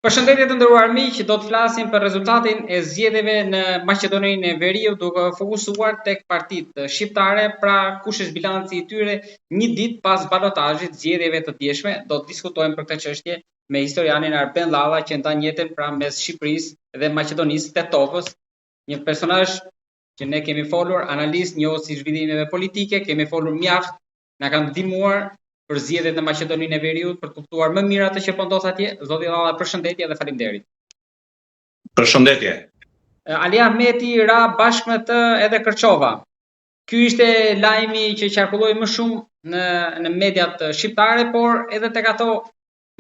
Përshëndetje të nderuar miq, do të flasim për rezultatin e zgjedhjeve në Maqedoninë e Veriut, duke fokusuar tek partitë shqiptare, pra kush është bilanci i tyre një ditë pas balotazhit zgjedhjeve të dieshme. Do të diskutojmë për këtë çështje me historianin Arben Llalla që ndan jetën pra mes Shqipërisë dhe Maqedonisë Tetovës, një personazh që ne kemi folur, analist, njohës i zhvillimeve politike, kemi folur mjaft, na kanë ndihmuar për zgjedhjet në Maqedoninë e Veriut për të kuptuar më mirë atë që po ndodh atje. Zoti Llalla, përshëndetje dhe faleminderit. Përshëndetje. Ali Ahmeti ra bashkë me të edhe Kërçova. Ky ishte lajmi që qarkulloi më shumë në mediat shqiptare, por edhe tek ato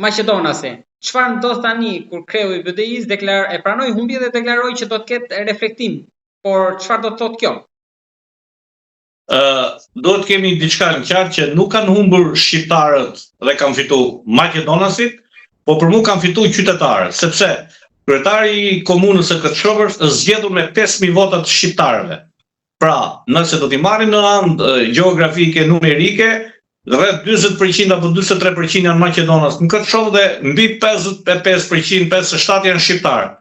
maqedonase. Çfarë ndodh tani kur kreu i BDI-s e pranoi humbjen dhe deklaroi që do të ketë reflektim, por çfarë do të thotë kjo? Do të kemi diçka në qartë që nuk kanë humbur shqiptarët dhe kanë fituar maqedonasit, po për mua kanë fituar qytetarët, sepse kryetari i komunës së Kërçovës është zgjedhur me 5000 vota të shqiptarëve. Pra, nëse do t'i marrim në anë gjeografike numerike, rreth 40% apo 43% janë maqedonas në Kërçovë dhe mbi 55%, 57% janë shqiptarë.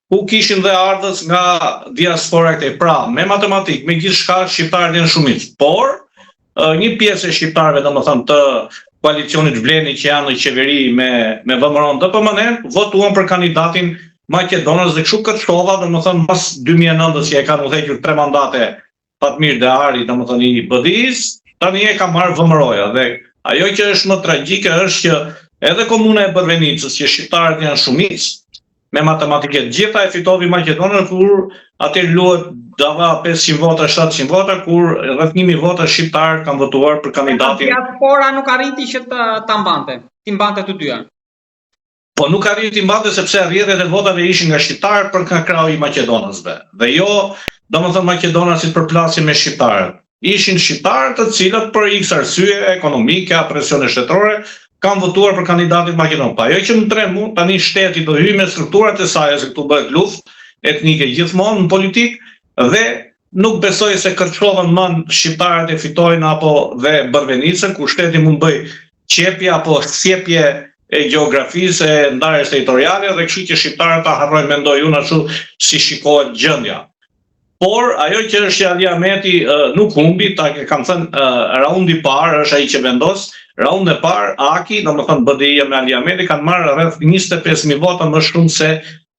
Ku kishin dhe ardhës nga diaspora këtej. Pra, me matematik, me gjithçka shqiptarët janë shumicë. Por, një pjesë e shqiptarëve, domethënë të koalicionit Vleni që janë në qeveri me VMRO të PMN, votuan për kandidatin maqedonas dhe kështu Kërçova, domethënë pas 2009 që e kanë udhëhequr 3 mandate Fatmir Dehari, domethënë i BDI-s, tani e ka marrë VMRO-ja dhe ajo që është më tragjike është që edhe komuna e Bërvenicës, që shqiptarët janë shumicë, me matematike gjitha e fitovi Maqedonën kur atë luhet dava 500 vota, 700 vota, kur rreth 1000 vota shqiptarë kanë votuar për kandidatin. Diaspora nuk arriti që ta mbante, ti mbante të dyja. Po nuk arriti mbante sepse rrjedhjet e votave ishin nga shqiptarët për nga krau i maqedonasve. Dhe jo, domethënë maqedonasit përplasin me shqiptarët. Ishin shqiptarë të cilët për X arsye ekonomike, presione shtetërore, kanë votuar për kandidatin maqedon. Pa ajo që më tre mu, tani shteti do hyjë me strukturat e saj, se këtu bëhet luftë etnike gjithmonë në politikë dhe nuk besoj se Kërçovën mand shqiptarët e fitojnë apo dhe Bërvenicën, ku shteti mund bëj qepje apo sjepje e gjeografisë, e ndarjes territoriale dhe kështu që shqiptarët ta harrojnë, mendoj unë ashtu si shikohet gjendja. Por ajo që është që Ali Ahmeti nuk humbi, ta kam thënë raundi i parë është ai që vendos. Raundi i parë Aki, domethënë BDI-ja me Ali Ahmeti kanë marrë rreth 25000 vota më shumë se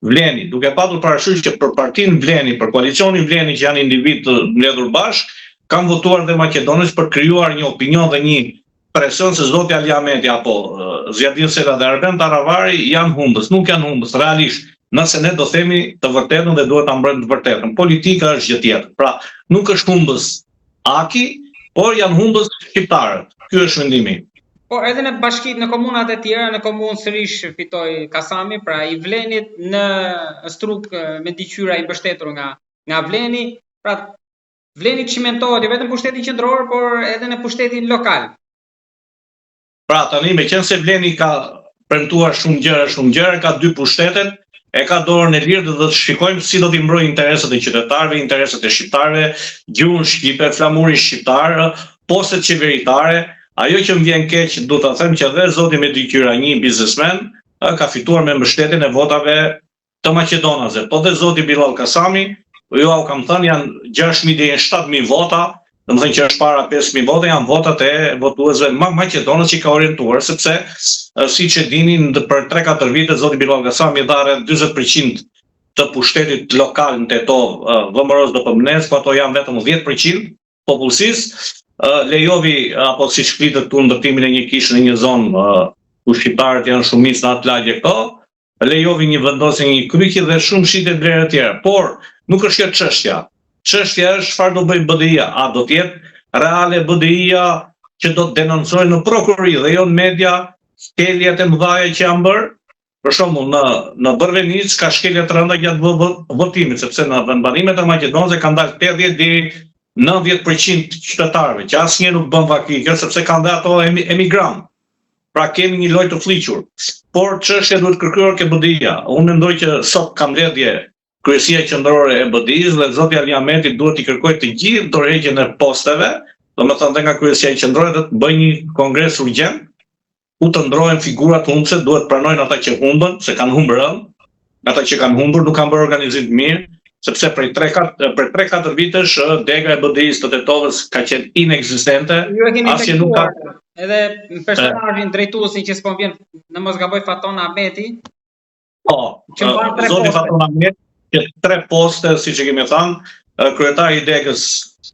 Vleni, duke patur parasysh që për partinë Vleni, për koalicionin Vleni që janë individ të mbledhur bashkë, kanë votuar dhe maqedonës për krijuar një opinion dhe një presion se zoti Ali Ahmeti apo Zjadin Sela dhe Arben Taravari janë humbës, nuk janë humbës realisht. Nëse ne do themi të vërtetën dhe duhet ta mbrojmë të vërtetën. Politika është gjë tjetër. Pra, nuk është humbës Aki, por janë humbës shqiptarët. Ky është mendimi. Po edhe në bashkitë, në komunat e tjera, në komunë sërish fitoi Kasami, pra i Vlenit, në Struk me diqyra i mbështetur nga Vleni, pra Vleni çimentohet jo vetëm pushtetin qendror, por edhe në pushtetin lokal. Pra tani meqense Vleni ka premtuar shumë gjëra, ka 2 pushtetet, e ka dorën e lirë dhe do të shikojmë si do t'i mbrojë interesat e qytetarëve, interesat e shqiptarëve, gjuhën shqipe, flamurin shqiptar, postet qeveritare. Ajo që më vjen keq, do ta them që edhe zoti me diqyra, një biznesmen, ka fituar me mbështetjen e votave të maqedonasve. Po dhe zoti Bilal Kasami, ju kam thënë janë 6000 deri në 7000 vota, domethënë që është para 5000 vota, janë votat e votuesve maqedonës që ka orientuar, sepse siç e dini për 3-4 vite zoti Bilal Kasami dha rreth 40% të pushtetit lokal në Tetovë, VMRO-s do PMN-s, po ato janë vetëm 10% popullsisë. Lejovi apo siç flitet këtu ndërtimin e një kishë në një zonë ku shqiptarët janë shumicë në atë lagje këto, lejovi një vendosje një kryqi dhe shumë shite vlerë të tjera. Por nuk është kjo çështja. Çështja është çfarë do bëjë BDI-ja. A do të jetë reale BDI-ja që do të denoncojë në prokurori dhe jo në media shkeljet e mëdha që janë bërë? Për shembull, në Bërvenic ka shkelje të rënda gjatë votimit, sepse në vendbanimet e Maqedonës kanë dalë 80 deri 90% qytetarëve, që asnjë nuk bën vakike, sepse kanë dhe ato emigrantë. Pra kemi një lojë të fliqur. Por çështja duhet kërkuar ke BDI-ja. Unë mendoj që sot ka mbledhje Kryesia Qendrore e BDI-s dhe zoti Ali Ahmeti duhet i kërkojë të gjithë dorëheqjen e posteve, domethënë nga Kryesia Qendrore të bëjë një kongres urgjent ku të ndrohen figurat humbse, duhet pranojnë ata që humbën, se kanë humbur rënd, ata që kanë humbur nuk kanë bërë organizim të mirë, sepse për 3-4 vitesh dega e BDI-s të Tetovës ka qenë inekzistente, asnjë nuk ka. Edhe personazhin drejtuesin që s'po vjen, në mos gaboj, Faton Ahmeti. Po, zoti Faton Ahmeti, që 3 poste, siç e kemi thënë, kryetari i degës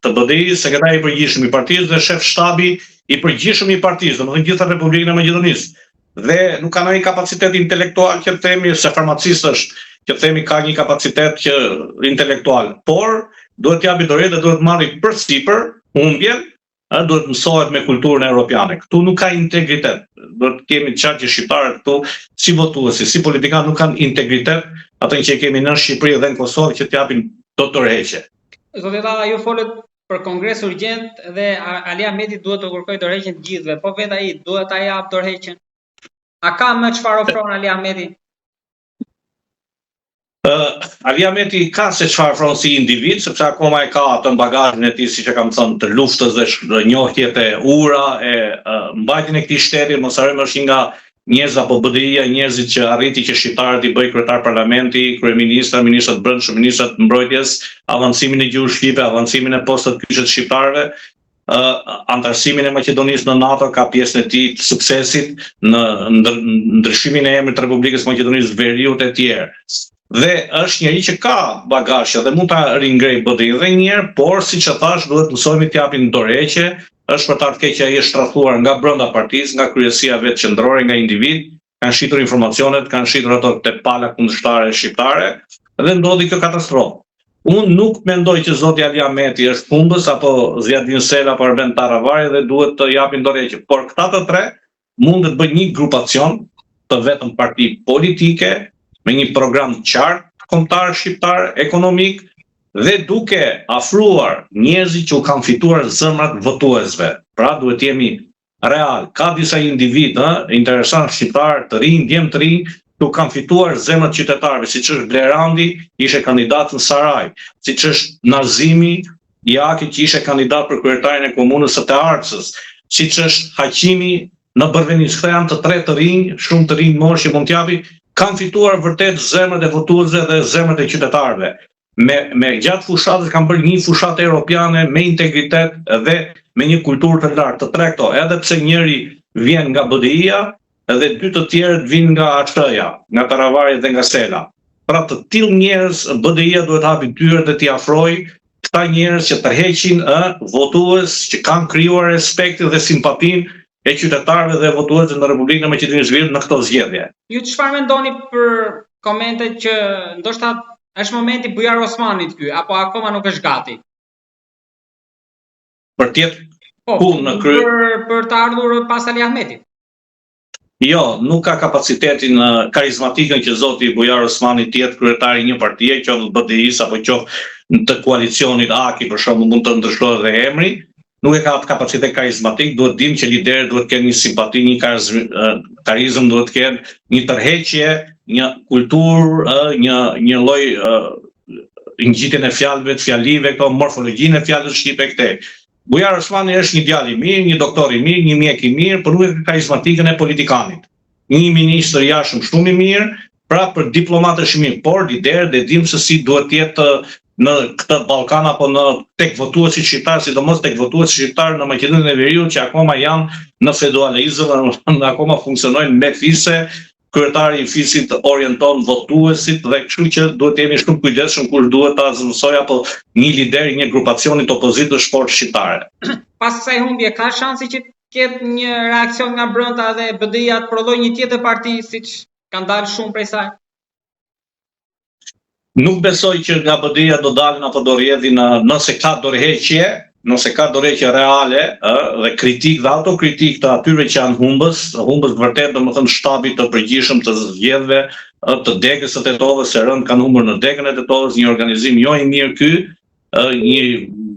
të BDI-s, sekretari i përgjithshëm i partisë dhe shef shtabi i përgjithshëm i partisë, domethënë gjitha Republikën e Maqedonisë. Dhe nuk ka ndonjë kapacitet intelektual që themi, se farmacist është, që themi ka një kapacitet që intelektual, por duhet t'japi dorë dhe duhet marrë përsipër humbjen, duhet mësohet me kulturën europiane. Këtu nuk ka integritet. Duhet kemi qartë që shqiptarët këtu si votuesi, si politikanë nuk kanë integritet, ato që kemi në Shqipëri dhe në Kosovë që t'japin do të dorëheqje. Zoti Dalla, ju folët për kongres urgjent dhe Ali Ahmeti duhet të kërkojë dorëheqjen të gjithëve, po vetë ai duhet ta jap dorëheqjen. A ka më çfarë ofron Ali Ahmeti? Ali Ahmeti ka se çfarë ofron si individ, sepse akoma e ka atë bagazhin e tij, siç e kam thënë, të luftës dhe njohjet e ura, e mbajtjen e këtij shteti, mos harrojmë është një nga njerëz apo BDI-ja, njerëzit që arriti që shqiptarët i bëj kryetar parlamenti, kryeministra, ministrat brendshëm, ministrat mbrojtjes, avancimin e gjuhës shqipe, avancimin e posteve të kyçet shqiptarëve, antarësimin e Maqedonisë në NATO, ka pjesën e tij të suksesit në ndryshimin e emrit të Republikës Maqedonisë së Veriut e tjerë. Dhe është njëri që ka bagazh dhe mund ta ringrej BDI dhe një herë, por siç e thash, duhet mësojmë të japim dorëheqje, është për ta të keq që ai është shtrahtuar nga brenda partisë, nga kryesia vetë qendrore, nga individ, kanë shitur informacionet, kanë shitur ato te pala kundërshtare shqiptare dhe ndodhi kjo katastrofë. Unë nuk mendoj që zoti Ali Ahmeti është humbës apo Zjadin Sela apo Arben Taravari dhe duhet të japin dorëheqje, por këta të tre mund të bëjnë një grupacion të vetëm parti politike me një program qartë kombëtar shqiptar ekonomik dhe duke afruar njerëzit që u kanë fituar zemrat votuesve. Pra duhet jemi real. Ka disa individ interesant shqiptar të rinj, djem të rinj, që kanë fituar zemrat qytetarëve, siç është Blerandi, ishte kandidat në Saraj, siç është Nazimi Jaki, që ishte kandidat për kryetarin e komunës së Tearcës, siç është Haqimi në Bërvenis. Këta janë të tre të rinj, shumë të rinj mosh që mund t'japi, kanë fituar vërtet zemrat e votuesve dhe zemrat e qytetarëve. Me gjatë fushatës kanë bërë një fushatë europiane me integritet dhe me një kulturë të lartë, të tre këto, edhe pse njëri vjen nga BDI-ja dhe dy të tjerët vinë nga AÇ-ja, nga Taravari dhe nga Sela. Pra të tillë njerëz BDI-ja duhet hapi dyert dhe t'i afrojë këta njerëz që tërheqin votues që kanë krijuar respektin dhe simpatinë e qytetarëve dhe votuesve në Republikën e Maqedonisë së Veriut në këto zgjedhje. Ju çfarë mendoni për komentet që ndoshta është momenti Bujar Osmanit ky, apo akoma nuk është gati? Për tjetë për të ardhur pas Ali Ahmetit. Jo, nuk ka kapacitetin karizmatikën që zoti Bujar Osmani tjetë kryetari i një partie, qoftë BDI-s apo qoftë të koalicionit AKI, për shembull, mund të ndryshohet dhe emri. Nuk e ka atë kapacitet karizmatik, duhet dim që liderët duhet kenë një simpati, një karizëm, duhet kenë një tërheqje, një kulturë, një lloj ngjitjen e fjalëve, të fjalive, këto morfologjinë e fjalës shqipe këtej. Bujar Osmani është një djalë i mirë, një doktor i mirë, një mjek i mirë, por nuk ka karizmatikën e politikanit. Një ministër i jashtëm shumë i mirë, pra për diplomatë është i mirë, por liderët e dim se si duhet të jetë në këtë Ballkan apo në tek votuesit shqiptar, sidomos tek votuesit shqiptar në Maqedoninë e Veriut që akoma janë në feudalizëm, akoma funksionojnë me fise, kryetari i fisit orienton votuesit dhe kështu që duhet të jemi shumë kujdesshëm kur duhet ta zëvendësoj apo një lider i një grupacioni të opozitës sport shqiptare. Pas kësaj humbje ka shansi që ketë një reakcion nga brenda dhe BDI-ja të prodhojë një tjetër parti siç kanë dalë shumë prej saj? Nuk besoj që nga BDI-ja do dalin apo do rrjedhin nëse ka dorëheqje reale dhe kritik dhe autokritik të atyre që janë humbës vërtet, domethënë shtabi të përgjithshëm të zgjedhjeve të degës së Tetovës, se rënd kanë humbur në degën e Tetovës, një organizim jo i mirë ky,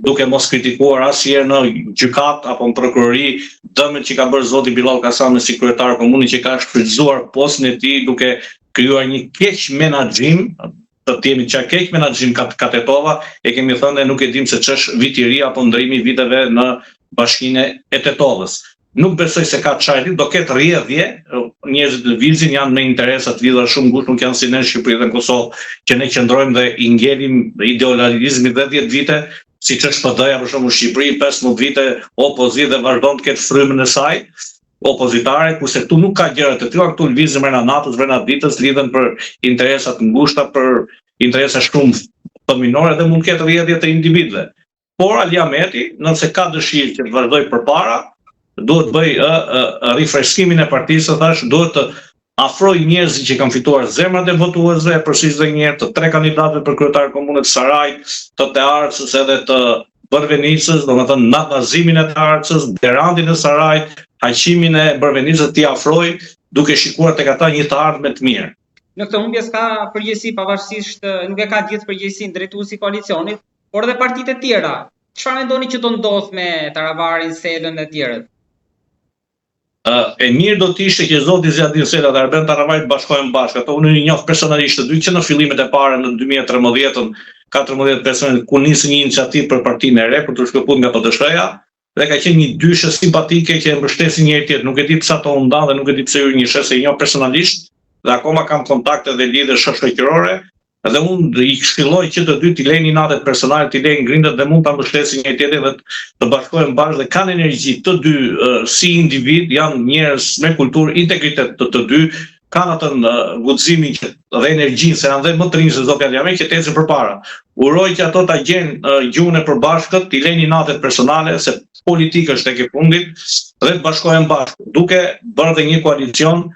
duke mos kritikuar asnjëherë në gjykat apo në prokurori dëmet që ka bërë zoti Bilal Kasami si kryetar komuni, që ka shfrytzuar postën e tij duke krijuar një keq menaxhim, të jemi çka keq menaxhim ka Tetova, e kemi thënë nuk e dim se ç'është viti i ri apo ndrimi viteve në Bashkinë e Tetovës. nuk besoj se ka çajti, do ketë rrjedhje, njerëzit lëvizin janë me interesa të lidhura shumë ngushtë, nuk janë si ne në Shqipëri dhe në Kosovë, që ne qëndrojmë dhe i ngjelim idealizmin dhe 10 vite, siç është PD-ja për shembull në Shqipëri, 15 vite opozitë dhe vazhdon të ketë frymën e saj opozitare, kurse këtu nuk ka gjëra të tilla, këtu lëvizin brenda natës, brenda ditës, lidhen për interesa të ngushta, për interesa shumë fëminore dhe mund të ketë rrjedhje të individëve. Por Ali Ahmeti, nëse ka dëshirë që të vazhdojë përpara, duhet bëj rifreskimin e partisë, thash, duhet të afroj njerëzit që kanë fituar zemrat e votuesve, përsëris dhe një herë të 3 kandidatëve për kryetar komunë të Sarajit, të Tearcës edhe të Bërvenicës, domethënë natëzimin e Tearcës, Berantin e Sarajit, haqimin e Bërvenicës t'i afroj, duke shikuar tek ata një të ardhme të mirë. Në këtë humbje s'ka përgjegjësi pavarësisht, nuk e ka gjithë përgjegjësinë drejtuesi i koalicionit, por edhe partitë e tjera. Çfarë mendoni që do ndodh me Taravarin, Selën e tjerët? E mirë do të ishte që zoti Zjadin Sela dhe Arben Taravaj të bashkohen bashkë. Ato unë i njoh personalisht të dy që në fillimet e para në 2013-ën, 14 personë ku nisi një iniciativë për partinë e re për të shkëputur nga PDSH-ja dhe ka qenë një dyshë simpatike që e mbështesin njëri tjetrin. Nuk e di pse ato u ndan dhe nuk e di pse hyn një shes, e njoh personalisht dhe akoma kam kontakte dhe lidhje shoqërore. Dhe unë i këshilloj që të dy t'i lejnë natet personale, t'i lejnë ngrindet dhe mund ta mbështesin njëri tjetrin dhe të bashkohen bashkë dhe kanë energji të dy si individ, janë njerëz me kulturë, integritet të dy, kanë atë guximin dhe energjinë se janë dhe më të rinj se zoti Ali Ahmeti që të ecën përpara. Uroj që ato ta gjejnë gjuhën e përbashkët, t'i lejnë natet personale se politika është tek e fundit dhe të bashkohen bashkë, duke bërë dhe një koalicion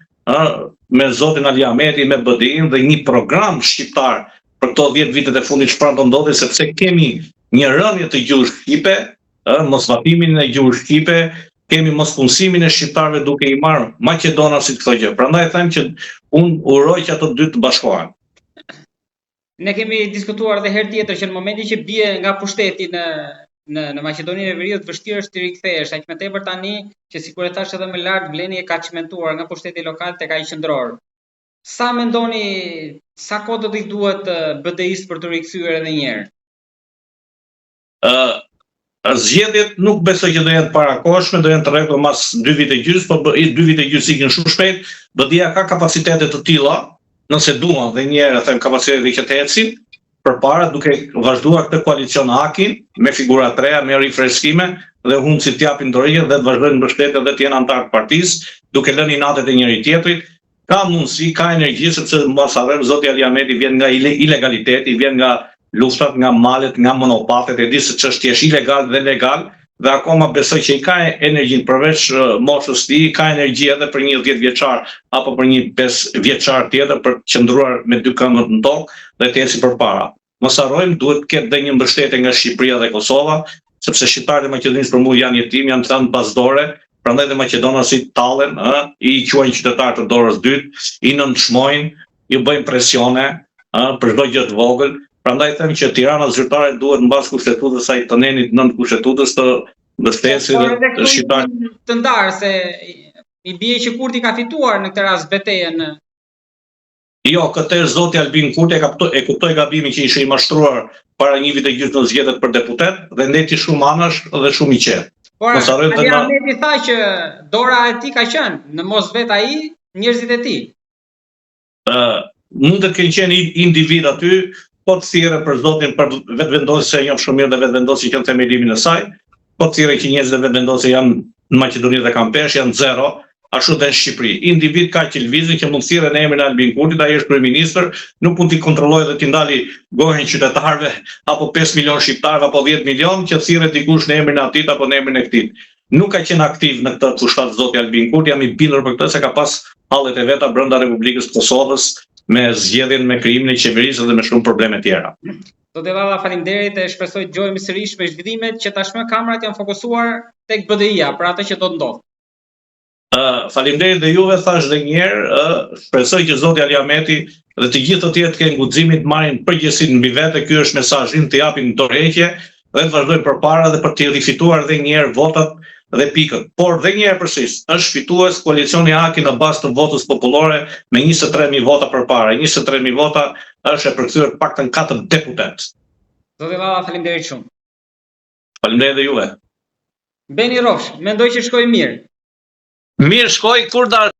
me zotin Ali Ahmeti, me BDI-n dhe një program shqiptar për këto 10 vitet e fundit çfarë do ndodhi, sepse kemi një rënje të gjuhës shqipe, mosvatimin e gjuhës shqipe, kemi mospunësimin e shqiptarëve duke i marrë maqedonasit këto gjë. Prandaj them që unë uroj që ato dy të bashkohen. Ne kemi diskutuar edhe herë tjetër që në momentin që bie nga pushteti në Maqedoninë e Veriut vështirë është të rikthehesh, aq më tepër tani që sikur e thash edhe më lart vleni e ka çmentuar nga pushteti lokal tek ai qendror. Sa mendoni sa kohë do t'i duhet BDI-s për të rikthyer edhe një herë? Zgjedhjet nuk besoj që do jenë parakohshme, do jenë të rregull mas 2 vite gjys, por 2 vite gjys ikin shumë shpejt. BDI-ja ka kapacitete të tilla, nëse duan dhe një herë them kapacitete që të ecin përpara duke vazhduar këtë koalicion hakin me figura të reja, me rifreskime dhe hundësit t'japin dorëgjë dhe të vazhdojnë mbështetje dhe të jenë antar të partisë, duke lënë natet e njëri tjetrit. Ka mundësi, ka energji sepse mos harrojmë zoti Ali Ahmeti vjen nga ilegaliteti, vjen nga luftat, nga malet, nga monopatet, e di se çështja është ilegal dhe legal dhe akoma besoj që i ka energjinë përveç moshës së tij, ka energji edhe për një 10 vjeçar apo për një 5 vjeçar tjetër për të qëndruar me 2 këmbët në tokë dhe të ecë përpara. Mos harrojmë, duhet të ketë dhe një mbështetje nga Shqipëria dhe Kosova, sepse shqiptarët e Maqedonisë për mua janë jetim, janë thënë bazdore, prandaj dhe maqedonasit tallen, i quajnë qytetar të dorës dytë, i nënçmojnë, i bëjnë presione për çdo gjë të vogël. Prandaj them që Tirana zyrtare duhet mbas kushtetutës saj të nenit nën kushtetutës të mbështesë dhe shqiptarët të ndarë se i bie që Kurti ka fituar në këtë rast betejën. Jo, këtë zoti Albin Kurti e kuptoi gabimin që ishte i mashtruar para një viti gjysmë në zgjedhjet për deputet dhe ndeti shumë anash dhe shumë i qetë. Por Ali Ahmeti tha që dora e tij ka qenë në mos vet ai, njerëzit e tij. Mund të kenë qenë individ aty, po të thirrë për zotin për vetvendosi se janë shumë mirë dhe vetvendosi që në themelimin e saj, po të thirrë që njerëzit vetvendosi janë në Maqedoni dhe kanë pesh, janë zero. Ashtu dhe në Shqipëri. Individ ka që lëvizin që mund thirrë në emrin e Albin Kurtit, ai është kryeministër, nuk mund t'i kontrollojë dhe t'i ndali gojën qytetarëve apo 5 milion shqiptarëve apo 10 milion që thirrë dikush në emrin e atit apo në emrin e këtij. Nuk ka qenë aktiv në këtë fushat zoti Albin Kurti, jam i bindur për këtë se ka pas hallet e veta brenda Republikës Kosovës me zgjedhjen, me krijimin e qeverisë dhe me shumë probleme tjera. Zoti Valla, faleminderit e shpresoj të dëgjojmë sërish me zhvillimet që tashmë kamerat janë fokusuar tek BDI-ja për atë që do të ndodhë. Faleminderit dhe juve, thash dhe një herë, shpresoj që zoti Ali Ahmeti dhe të gjithë të tjerë të kenë guximin të marrin përgjegjësinë mbi vete. Ky është mesazhi, të japin dorëheqje dhe të vazhdojnë përpara dhe për të rifituar edhe një herë votat dhe pikët. Por dhe një herë përsëris, është fitues koalicioni Haki në bazë të votës popullore me 23.000 vota përpara. 23.000 vota është e përkthyer paktën 4 deputet. Zoti Valla, faleminderit shumë. Faleminderit dhe juve. Beni Rofsh, mendoj që shkoi mirë. Mirë, shkoj kur